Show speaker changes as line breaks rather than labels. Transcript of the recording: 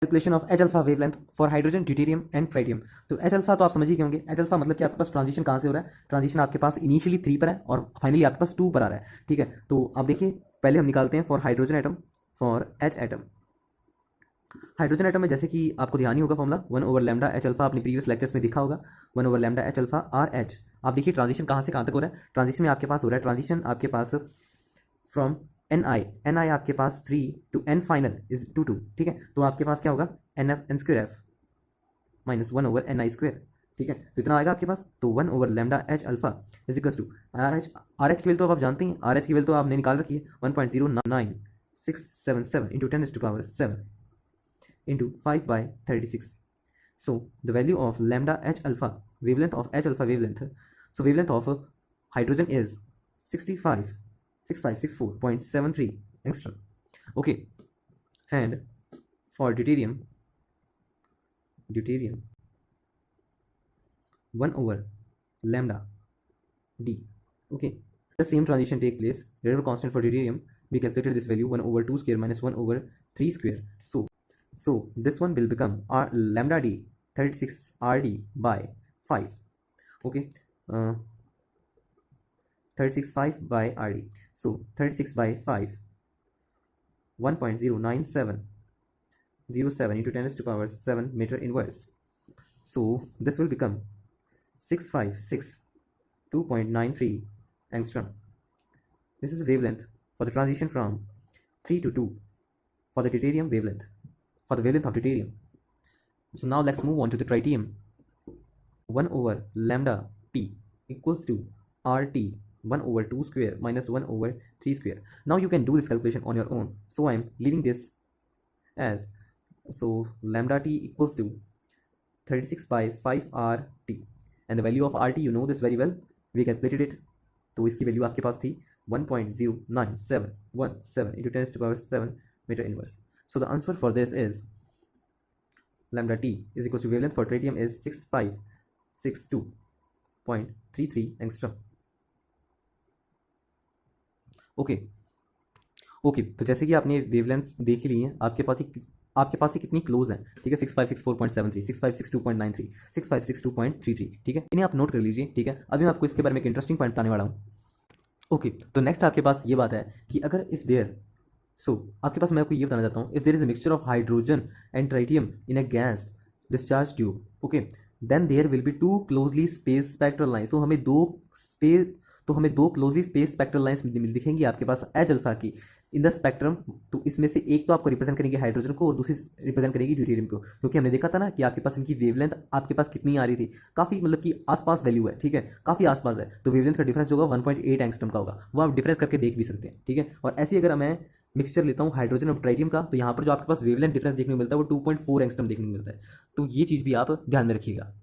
Calculation of H alpha wavelength for hydrogen deuterium and tritium. तो H alpha तो आप समझ ही गए होंगे। एच अल्फा मतलब कि आपके पास ट्रांजिशन कहाँ से हो रहा है, ट्रांजिशन आपके पास इनिशियली 3 पर है और फाइनली आपके पास 2 पर आ रहा है। ठीक है, तो आप देखिए पहले हम निकालते हैं for hydrogen atom, for H atom. Hydrogen atom में जैसे कि आपको ध्यान ही होगा फॉर्मूला 1/λ एच अल्फा, आपने प्रीवियस लेक्चर्स में देखा होगा 1/λ एच अल्फा आर एच। आप देखिए ट्रांजिशन कहाँ से कहाँ तक हो रहा है, ट्रांजिशन में आपके पास हो रहा है, ट्रांजिशन आपके पास फ्रॉम एन आई आपके पास 3 टू एन फाइनल इज 2 ठीक है, तो आपके पास क्या होगा N F N square F minus 1/ni²। ठीक है, तो इतना आएगा आपके पास, तो 1/λ H alpha is equal to R H. R H की वैल्यू तो आप जानते हैं, आर एच की वैल्यू तो आपने निकाल रखी है 1.09677 into 10⁻⁷ into 5/36. So the value of lambda h alpha, wavelength of h alpha wavelength, so wavelength of hydrogen is 6564.73 angstrom. Okay, and for deuterium 1/λ d. Okay, the same transition take place. Radical constant for deuterium, we calculated this value 1/2 square minus 1/3 square. So this one will become r lambda d 36 rd by 5. Okay, 36 5 by rd. So 36 by 5, 1.09707 into 10⁻⁷ meter inverse. So this will become 6562.93 angstrom. This is wavelength for the transition from 3 to 2 for the deuterium wavelength, for the wavelength of deuterium. So now let's move on to the tritium. 1/λ t equals to rt 1/2 square minus 1/3 square. Now you can do this calculation on your own. So I am leaving this as, so lambda t equals to 36 by 5 rt, and the value of rt you know this very well, we calculated it. तो इसकी value आपके पास थी 1.09717 into 10⁻⁷ meter inverse. So the answer for this is lambda t is equals to wavelength for tritium is 6562.33 angstrom. Okay okay, तो जैसे कि आपने wavelength देख ही ली है, आपके पास ही कितनी क्लोज है। ठीक है, 6564.73, 6562.93, 6562.33। ठीक है, इन्हें आप नोट कर लीजिए। ठीक है, अभी मैं आपको इसके बारे में एक इंटरेस्टिंग पॉइंट बताने वाला हूँ। ओके, तो नेक्स्ट आपके पास ये बात है कि अगर इफ देयर, सो आपके पास मैं आपको ये बताना चाहता हूँ, if there is a mixture of hydrogen and tritium in a gas discharge tube, okay, then there will be 2 closely space spectral lines. तो हमें दो क्लोजली स्पेस स्पेक्ट्रल लाइंस दिखेंगी आपके पास एच अल्फा की इन द स्पेक्ट्रम। तो इसमें से एक तो आपको रिप्रेजेंट करेंगे हाइड्रोजन को और दूसरी रिप्रेजेंट करेगी ड्यूटेरियम को, क्योंकि हमने देखा था ना कि आपके पास इनकी वेवलेंथ आपके पास कितनी आ रही थी, काफ़ी मतलब कि आसपास वैल्यू है। ठीक है, काफ़ी आसपास है, तो वेवलेंथ का डिफरेंस जो होगा 1.8 एंगस्ट्रॉम का होगा, वो आप डिफरेंस करके देख भी सकते हैं। ठीक है, और ऐसे अगर मैं मिक्सचर लेता हूँ हाइड्रोजन और ट्राइटियम का, तो यहाँ पर जो आपके पास वेवलेंथ डिफरेंस देखने को मिलता है वो 2.4 एंगस्ट्रॉम देखने को मिलता है। तो ये चीज़ भी आप ध्यान में रखिएगा।